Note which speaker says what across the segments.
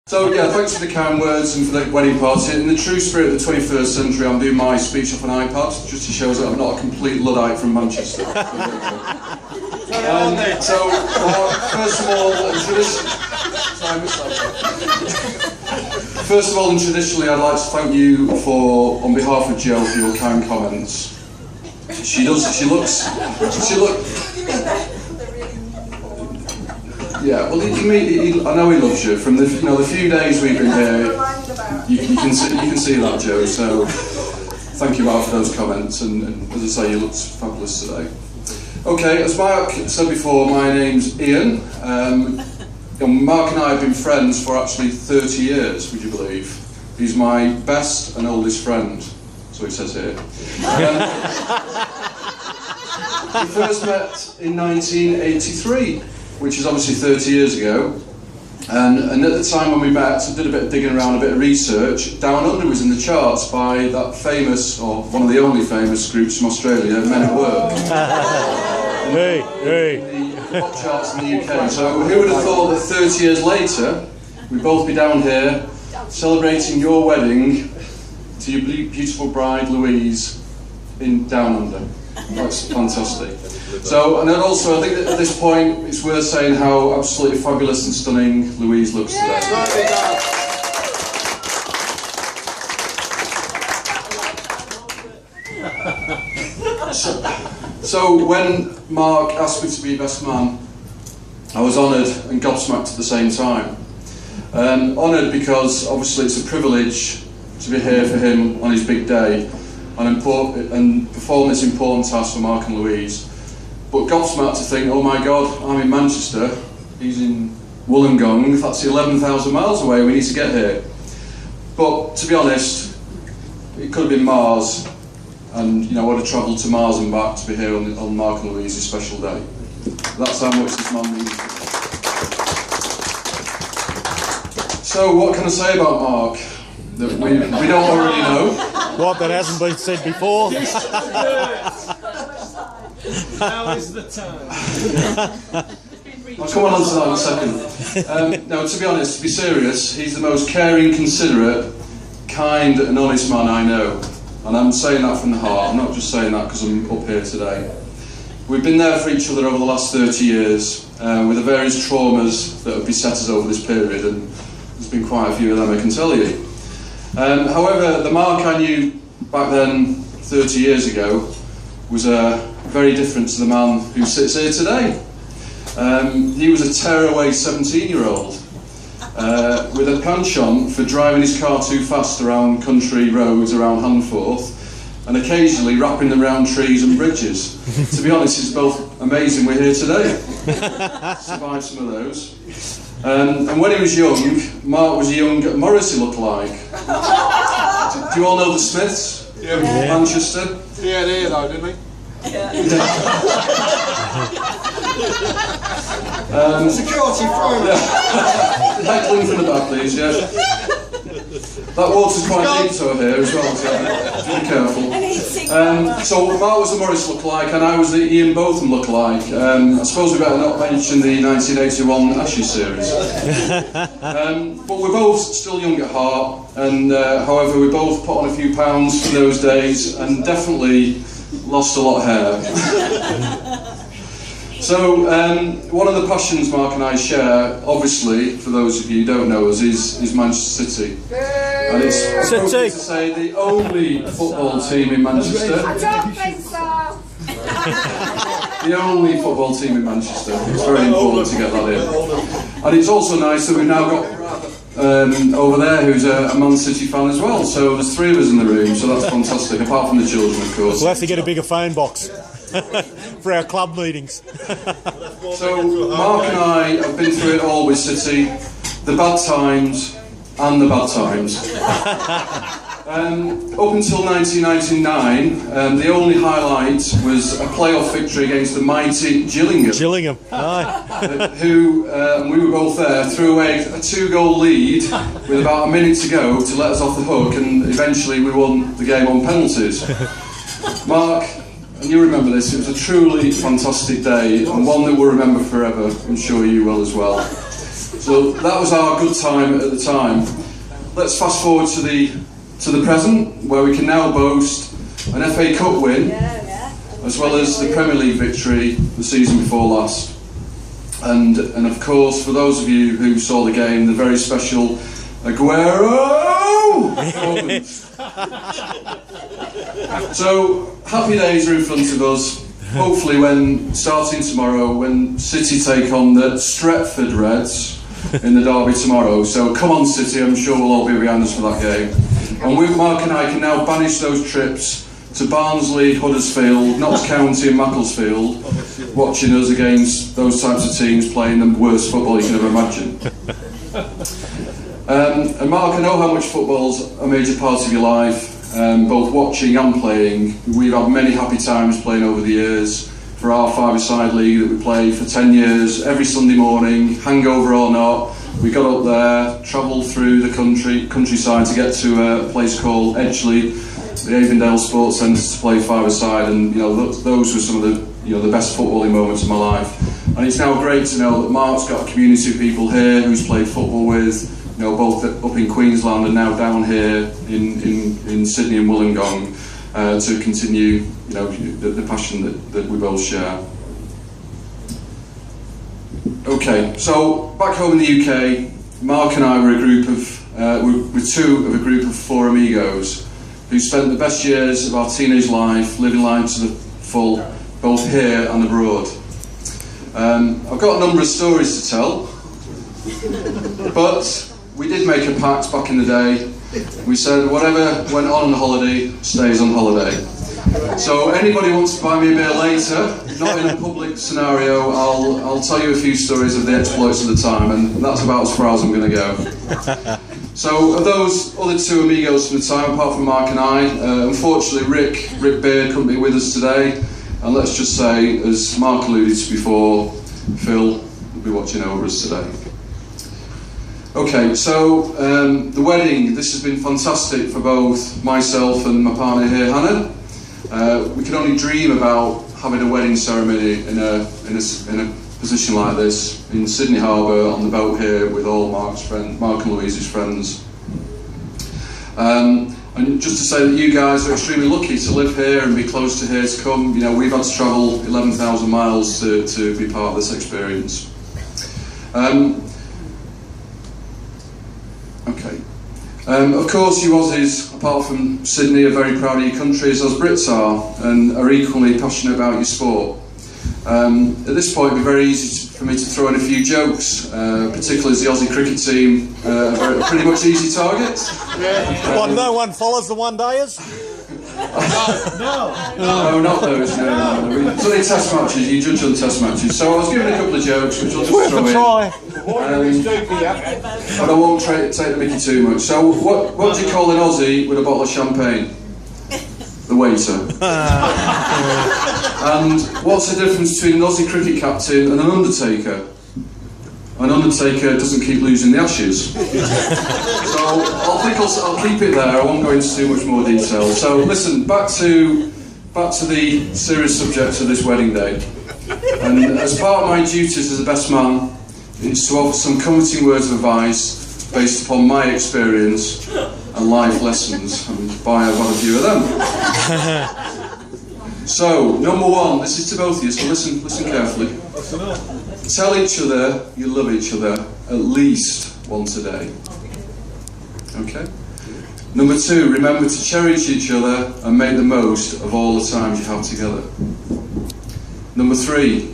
Speaker 1: So yeah, thanks for the kind words and for the wedding party. In the true spirit of the 21st century, I'm doing my speech off an iPad, just to show us that I'm not a complete Luddite from Manchester. First of all, and traditionally, I'd like to thank you on behalf of Jo, for your kind comments. Yeah, well, I know he loves you. From the few days we've been here, you can see that, Jo. So thank you, Mark, for those comments. And as I say, you looked fabulous today. Okay, as Mark said before, my name's Iain. Mark and I have been friends for actually 30 years. Would you believe? He's my best and oldest friend. So he says here. We first met in 1983. Which is obviously 30 years ago, and at the time when we met, I did a bit of digging around, a bit of research. Down Under was in the charts by that famous, or one of the only famous groups from Australia, Men at Work.
Speaker 2: Hey.
Speaker 1: In the pop charts in the UK. So who would have thought that 30 years later, we'd both be down here celebrating your wedding to your beautiful bride Louise in Down Under. That's fantastic. So, and then also, I think that at this point, it's worth saying how absolutely fabulous and stunning Louise looks today. So when Mark asked me to be best man, I was honoured and gobsmacked at the same time. Honoured because obviously it's a privilege to be here for him on his big day and perform this important task for Mark and Louise. But gobsmacked to think, oh my God, I'm in Manchester, he's in Wollongong, that's 11,000 miles away, we need to get here. But to be honest, it could have been Mars, and I would have travelled to Mars and back to be here on Mark and Louise's special day. That's how much this man means. So what can I say about Mark that we don't already know?
Speaker 2: What, that hasn't been said before?
Speaker 3: Now is the time.
Speaker 1: I'll come on to that in a second. No, to be honest, to be serious, he's the most caring, considerate, kind and honest man I know. And I'm saying that from the heart, I'm not just saying that because I'm up here today. We've been there for each other over the last 30 years, with the various traumas that have beset us over this period, and there's been quite a few of them, I can tell you. However, the Mark I knew back then, 30 years ago, was very different to the man who sits here today. He was a tearaway 17-year-old with a penchant for driving his car too fast around country roads around Handforth and occasionally wrapping them around trees and bridges. To be honest, it's both amazing we're here today. Survived some of those. And when he was young, Mark was a young Morrissey lookalike. Do you all know the Smiths?
Speaker 3: Yeah.
Speaker 1: Manchester?
Speaker 3: Yeah, there though, didn't he? Security through.
Speaker 1: Heckling from the back, please, yeah. That water's quite deep over here as well, so be careful. So Mark was a Morris lookalike and I was the Iain Botham lookalike. I suppose we better not mention the 1981 Ashes series. But we're both still young at heart, and however we both put on a few pounds in those days and definitely lost a lot of hair. So, one of the passions Mark and I share, obviously, for those of you who don't know us, is Manchester City. And it's appropriate to say the only football team in Manchester.
Speaker 4: I don't think so.
Speaker 1: The only football team in Manchester. It's very important to get that in. And it's also nice that we've now got over there who's a Man City fan as well. So there's three of us in the room, so that's fantastic, apart from the children, of course.
Speaker 2: We'll have to get a bigger phone box for our club meetings.
Speaker 1: So Mark and I have been through it all with City, the bad times and the bad times. Up until 1999, the only highlight was a playoff victory against the mighty Gillingham. Who, we were both there, threw away a 2-goal lead with about a minute to go to let us off the hook, and eventually we won the game on penalties. Mark, and you remember this, it was a truly fantastic day, and one that we'll remember forever. I'm sure you will as well. So that was our good time at the time. Let's fast forward to the present, where we can now boast an FA Cup win, as well as the Premier League victory the season before last. And of course, for those of you who saw the game, the very special Aguero moment. So happy days are in front of us. Hopefully, when starting tomorrow, when City take on the Stretford Reds in the derby tomorrow. So come on, City! I'm sure we'll all be behind us for that game. And we, Mark and I, can now banish those trips to Barnsley, Huddersfield, Notts County and Macclesfield, watching us against those types of teams playing the worst football you can ever imagine. And Mark, I know how much football's a major part of your life, both watching and playing. We've had many happy times playing over the years for our five-a-side league that we played for 10 years, every Sunday morning, hangover or not. We got up there, travelled through the countryside to get to a place called Edgeley, the Avondale Sports Centre, to play five-a-side, and those were some of the best footballing moments of my life. And it's now great to know that Mark's got a community of people here who's played football with, both up in Queensland and now down here in Sydney and Wollongong, to continue the passion that we both share. Okay, so back home in the UK, Mark and I were two of a group of four amigos who spent the best years of our teenage life living life to the full, both here and abroad. I've got a number of stories to tell, but we did make a pact back in the day. We said whatever went on holiday stays on holiday. So anybody wants to buy me a beer later, not in a public scenario, I'll tell you a few stories of the exploits of the time, and that's about as far as I'm going to go. So of those other two amigos from the time, apart from Mark and I, unfortunately Rick Beard couldn't be with us today, and let's just say, as Mark alluded to before, Phil will be watching over us today. Okay, so the wedding, this has been fantastic for both myself and my partner here, Hannah. We can only dream about having a wedding ceremony in a position like this in Sydney Harbour on the boat here with all Mark and Louise's friends. And just to say that you guys are extremely lucky to live here and be close to here to come. We've had to travel 11,000 miles to be part of this experience. Okay. Of course, you Aussies, apart from Sydney, are very proud of your country, as Brits are, and are equally passionate about your sport. At this point, it'd be very easy for me to throw in a few jokes, particularly as the Aussie cricket team are pretty much easy targets.
Speaker 2: No one follows the one-dayers?
Speaker 1: No, not those. No. It's only test matches. You judge on test matches. So I was given a couple of jokes, which I'll just throw in. But I won't take the mickey too much. So what do you call an Aussie with a bottle of champagne? The waiter. And what's the difference between an Aussie cricket captain and an undertaker? An undertaker doesn't keep losing the ashes. So I'll keep it there. I won't go into too much more detail. So listen, back to the serious subject of this wedding day. And as part of my duties as a best man, is to offer some comforting words of advice based upon my experience and life lessons. And boy, I've had a few of them. So, number one, this is to both of you, so listen carefully. Tell each other you love each other at least once a day. Okay? Number two, remember to cherish each other and make the most of all the times you have together. Number three,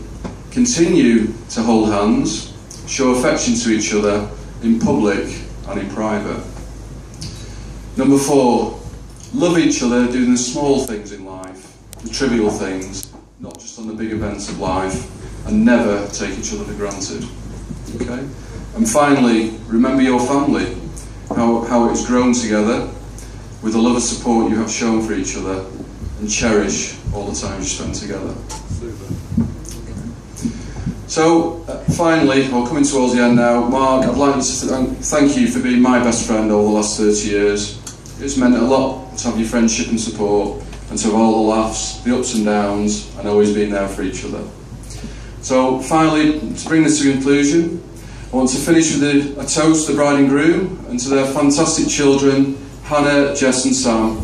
Speaker 1: continue to hold hands, show affection to each other in public and in private. Number four, love each other doing the small things in life, the trivial things, not just on the big events of life, and never take each other for granted. Okay? And finally, remember your family, how it has grown together, with the love and support you have shown for each other, and cherish all the time you spend together. So, finally, we're coming towards the end now. Mark, I'd like to thank you for being my best friend over the last 30 years. It's meant a lot to have your friendship and support, and to have all the laughs, the ups and downs, and always being there for each other. So, finally, to bring this to conclusion, I I want to finish with a toast to the bride and groom and to their fantastic children, Hannah, Jess and Sam,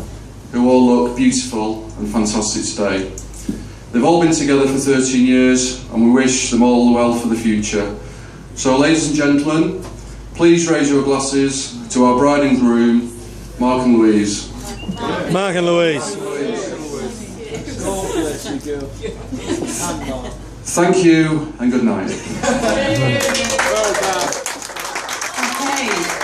Speaker 1: who all look beautiful and fantastic today. They've all been together for 13 years and we wish them all well for the future. So ladies and gentlemen, please raise your glasses to our bride and groom, Mark and Louise.
Speaker 2: Mark and Louise.
Speaker 1: Thank you and good night.
Speaker 3: Well done.
Speaker 4: Okay.